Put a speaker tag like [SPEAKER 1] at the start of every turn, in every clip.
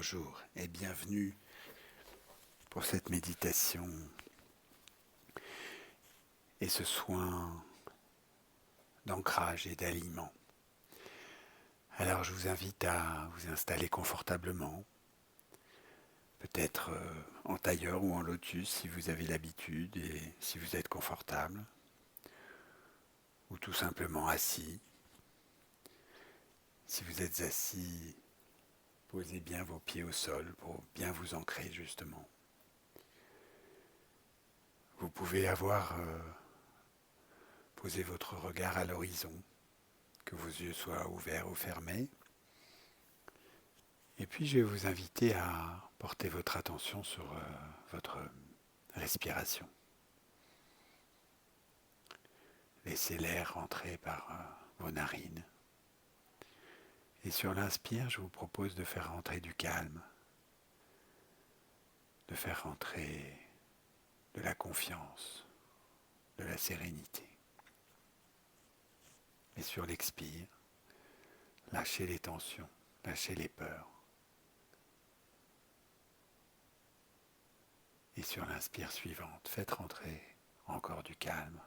[SPEAKER 1] Bonjour et bienvenue pour cette méditation et ce soin d'ancrage et d'alignement. Alors je vous invite à vous installer confortablement, peut-être en tailleur ou en lotus si vous avez l'habitude et si vous êtes confortable, ou tout simplement assis. Si vous êtes assis, posez bien vos pieds au sol pour bien vous ancrer justement. Vous pouvez avoir posé votre regard à l'horizon, que vos yeux soient ouverts ou fermés. Et puis je vais vous inviter à porter votre attention sur votre respiration. Laissez l'air rentrer par vos narines. Et sur l'inspire, je vous propose de faire rentrer du calme, de faire rentrer de la confiance, de la sérénité. Et sur l'expire, lâchez les tensions, lâchez les peurs. Et sur l'inspire suivante, faites rentrer encore du calme,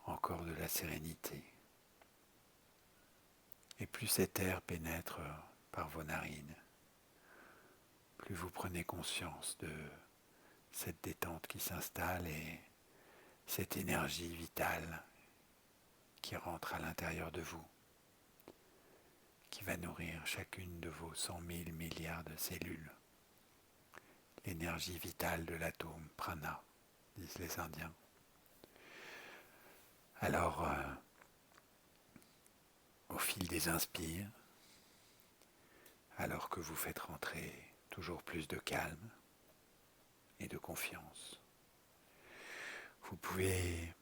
[SPEAKER 1] encore de la sérénité. Et plus cet air pénètre par vos narines, plus vous prenez conscience de cette détente qui s'installe et cette énergie vitale qui rentre à l'intérieur de vous, qui va nourrir chacune de vos 100 000 milliards de cellules. L'énergie vitale de l'atome, prana, disent les Indiens. Alors, au fil des inspires, alors que vous faites rentrer toujours plus de calme et de confiance, vous pouvez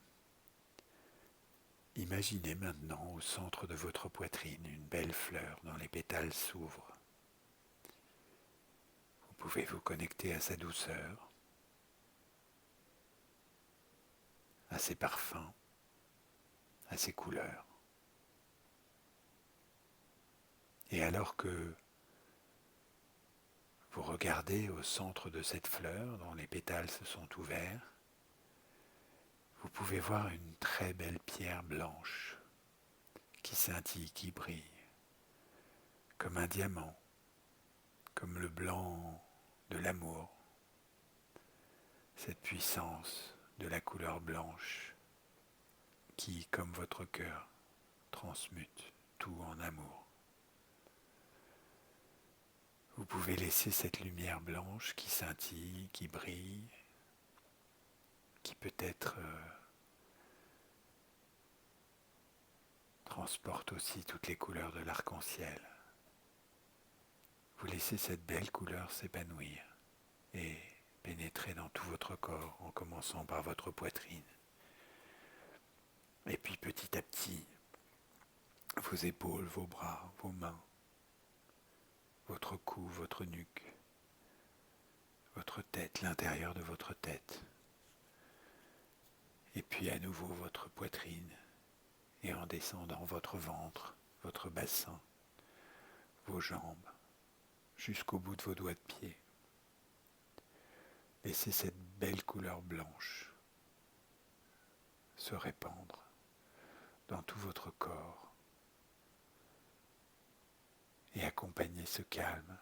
[SPEAKER 1] imaginer maintenant au centre de votre poitrine une belle fleur dont les pétales s'ouvrent. Vous pouvez vous connecter à sa douceur, à ses parfums, à ses couleurs. Et alors que vous regardez au centre de cette fleur dont les pétales se sont ouverts, vous pouvez voir une très belle pierre blanche qui scintille, qui brille, comme un diamant, comme le blanc de l'amour, cette puissance de la couleur blanche qui, comme votre cœur, transmute tout en amour. Vous pouvez laisser cette lumière blanche qui scintille, qui brille, qui peut-être transporte aussi toutes les couleurs de l'arc-en-ciel. Vous laissez cette belle couleur s'épanouir et pénétrer dans tout votre corps en commençant par votre poitrine. Et puis petit à petit, vos épaules, vos bras, vos mains, votre cou, votre nuque, votre tête, l'intérieur de votre tête. Et puis à nouveau votre poitrine et en descendant votre ventre, votre bassin, vos jambes, jusqu'au bout de vos doigts de pied. Laissez cette belle couleur blanche se répandre dans tout votre corps et accompagner ce calme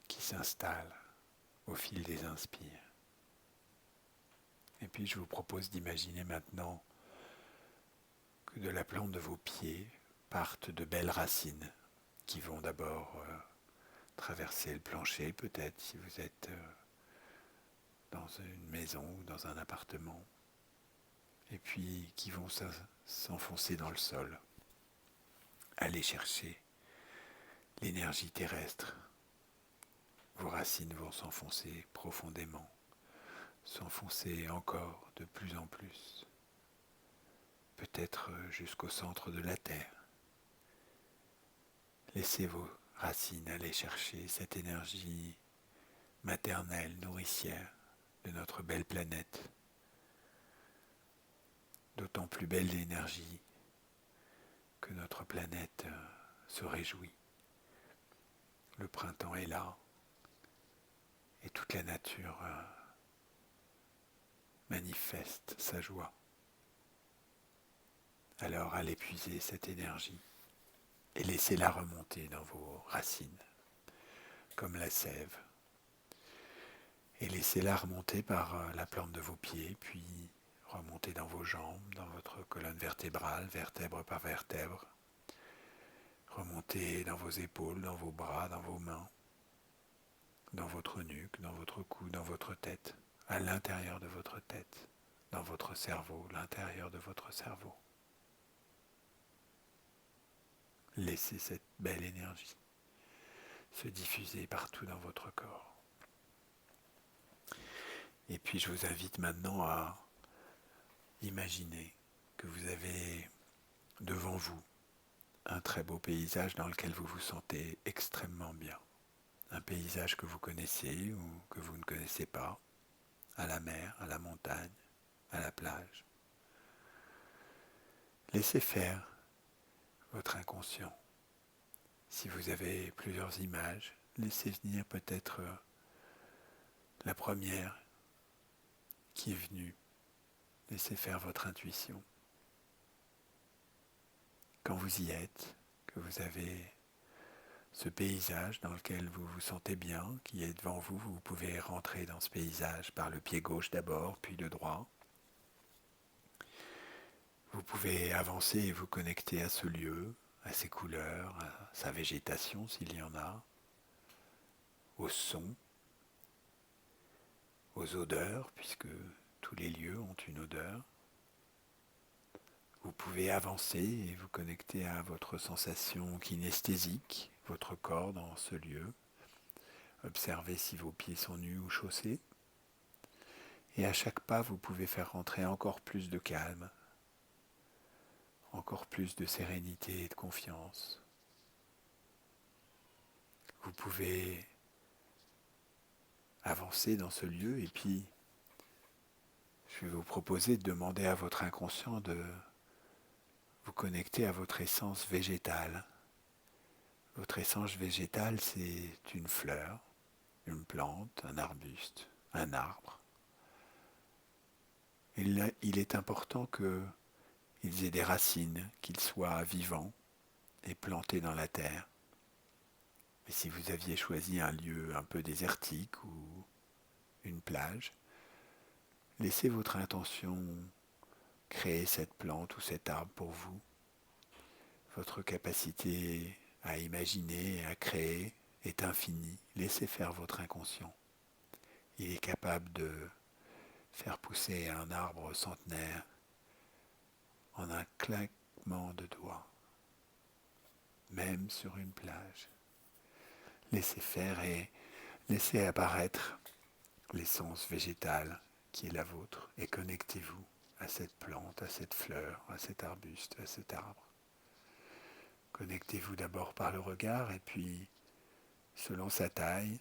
[SPEAKER 1] qui s'installe au fil des inspires. Et puis je vous propose d'imaginer maintenant que de la plante de vos pieds partent de belles racines qui vont d'abord traverser le plancher, peut-être si vous êtes dans une maison ou dans un appartement, et puis qui vont s'enfoncer dans le sol, aller chercher l'énergie terrestre. Vos racines vont s'enfoncer profondément, s'enfoncer encore de plus en plus, peut-être jusqu'au centre de la terre. Laissez vos racines aller chercher cette énergie maternelle, nourricière de notre belle planète, d'autant plus belle l'énergie que notre planète se réjouit Le printemps est là et toute la nature manifeste sa joie. Alors allez puiser cette énergie et laissez-la remonter dans vos racines, comme la sève. Et laissez-la remonter par la plante de vos pieds, puis remonter dans vos jambes, dans votre colonne vertébrale, vertèbre par vertèbre. Remonter dans vos épaules, dans vos bras, dans vos mains, dans votre nuque, dans votre cou, dans votre tête, à l'intérieur de votre tête, dans votre cerveau, l'intérieur de votre cerveau. Laissez cette belle énergie se diffuser partout dans votre corps. Et puis je vous invite maintenant à imaginer que vous avez devant vous un très beau paysage dans lequel vous vous sentez extrêmement bien. Un paysage que vous connaissez ou que vous ne connaissez pas, à la mer, à la montagne, à la plage. Laissez faire votre inconscient. Si vous avez plusieurs images, laissez venir peut-être la première qui est venue. Laissez faire votre intuition. Quand vous y êtes, que vous avez ce paysage dans lequel vous vous sentez bien, qui est devant vous, vous pouvez rentrer dans ce paysage par le pied gauche d'abord, puis le droit. Vous pouvez avancer et vous connecter à ce lieu, à ses couleurs, à sa végétation s'il y en a, aux sons, aux odeurs, puisque tous les lieux ont une odeur. Vous pouvez avancer et vous connecter à votre sensation kinesthésique, votre corps dans ce lieu. Observez si vos pieds sont nus ou chaussés. Et à chaque pas, vous pouvez faire rentrer encore plus de calme, encore plus de sérénité et de confiance. Vous pouvez avancer dans ce lieu et puis je vais vous proposer de demander à votre inconscient de vous connecter à votre essence végétale. Votre essence végétale, c'est une fleur, une plante, un arbuste, un arbre. Il est important qu'ils aient des racines, qu'ils soient vivants et plantés dans la terre. Et si vous aviez choisi un lieu un peu désertique ou une plage, laissez votre intention créer cette plante ou cet arbre pour vous. Votre capacité à imaginer et à créer est infinie. Laissez faire votre inconscient. Il est capable de faire pousser un arbre centenaire en un claquement de doigts, même sur une plage. Laissez faire et laissez apparaître l'essence végétale qui est la vôtre et connectez-vous à cette plante, à cette fleur, à cet arbuste, à cet arbre. Connectez-vous d'abord par le regard et puis, selon sa taille,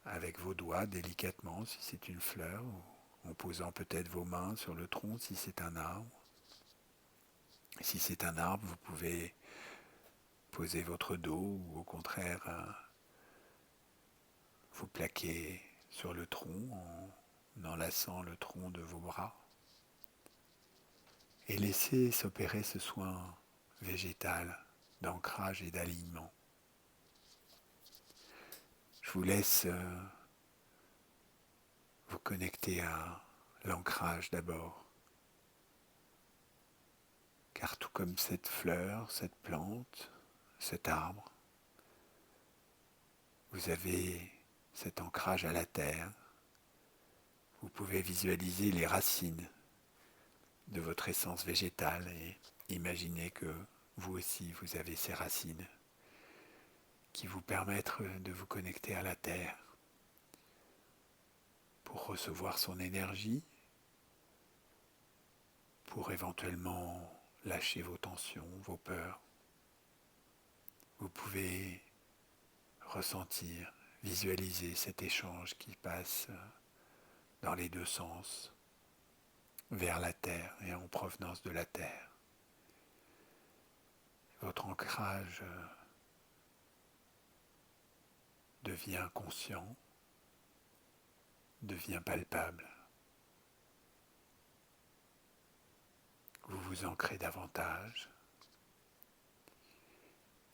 [SPEAKER 1] avec vos doigts délicatement si c'est une fleur, ou en posant peut-être vos mains sur le tronc si c'est un arbre. Si c'est un arbre, vous pouvez poser votre dos ou au contraire vous plaquer sur le tronc en enlaçant le tronc de vos bras. Et laissez s'opérer ce soin végétal d'ancrage et d'alignement. Je vous laisse vous connecter à l'ancrage d'abord. Car tout comme cette fleur, cette plante, cet arbre, vous avez cet ancrage à la terre. Vous pouvez visualiser les racines de votre essence végétale et imaginer que vous aussi vous avez ces racines qui vous permettent de vous connecter à la terre pour recevoir son énergie, pour éventuellement lâcher vos tensions, vos peurs. Vous pouvez ressentir, visualiser cet échange qui passe dans les deux sens, vers la terre et en provenance de la terre. Votre ancrage devient conscient, devient palpable. Vous vous ancrez davantage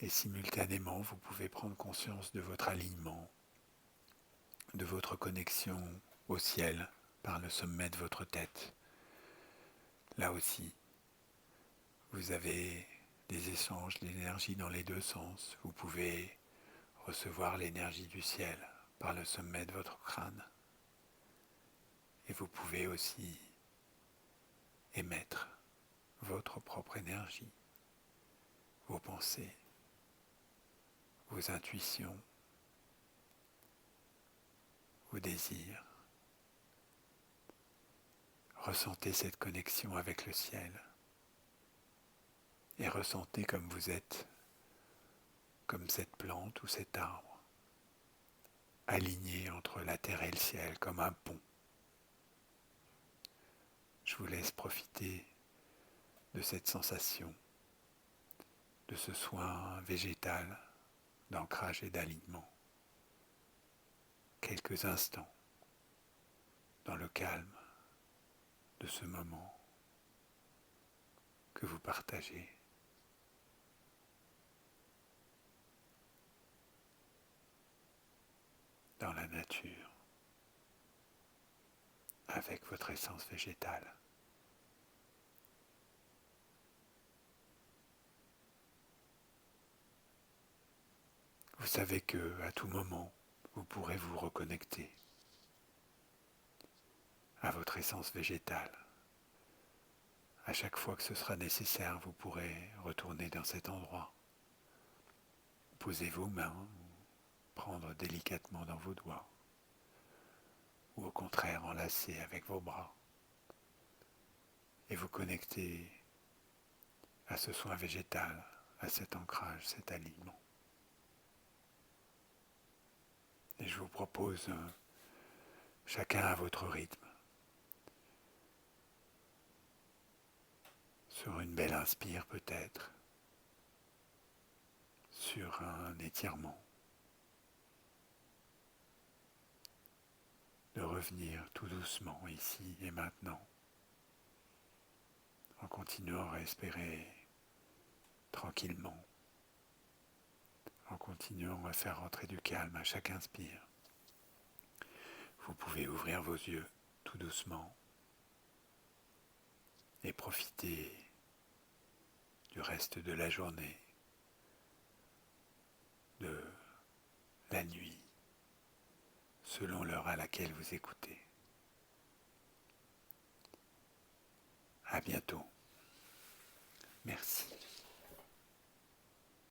[SPEAKER 1] et simultanément vous pouvez prendre conscience de votre alignement, de votre connexion au ciel par le sommet de votre tête. Là aussi, vous avez des échanges d'énergie dans les deux sens. Vous pouvez recevoir l'énergie du ciel par le sommet de votre crâne. Et vous pouvez aussi émettre votre propre énergie, vos pensées, vos intuitions, vos désirs. Ressentez cette connexion avec le ciel et ressentez comme vous êtes, comme cette plante ou cet arbre, aligné entre la terre et le ciel comme un pont. Je vous laisse profiter de cette sensation, de ce soin végétal d'ancrage et d'alignement. Quelques instants dans le calme de ce moment que vous partagez. Dans la nature, avec votre essence végétale. Vous savez que à tout moment, vous pourrez vous reconnecter à votre essence végétale. À chaque fois que ce sera nécessaire, vous pourrez retourner dans cet endroit. Posez vos mains, prendre délicatement dans vos doigts, ou au contraire enlacer avec vos bras, et vous connecter à ce soin végétal, à cet ancrage, cet alignement. Et je vous propose, chacun à votre rythme, sur une belle inspire peut-être, sur un étirement, de revenir tout doucement ici et maintenant, en continuant à respirer tranquillement, en continuant à faire rentrer du calme à chaque inspire. Vous pouvez ouvrir vos yeux tout doucement et profiter du reste de la journée, de la nuit, selon l'heure à laquelle vous écoutez. À bientôt.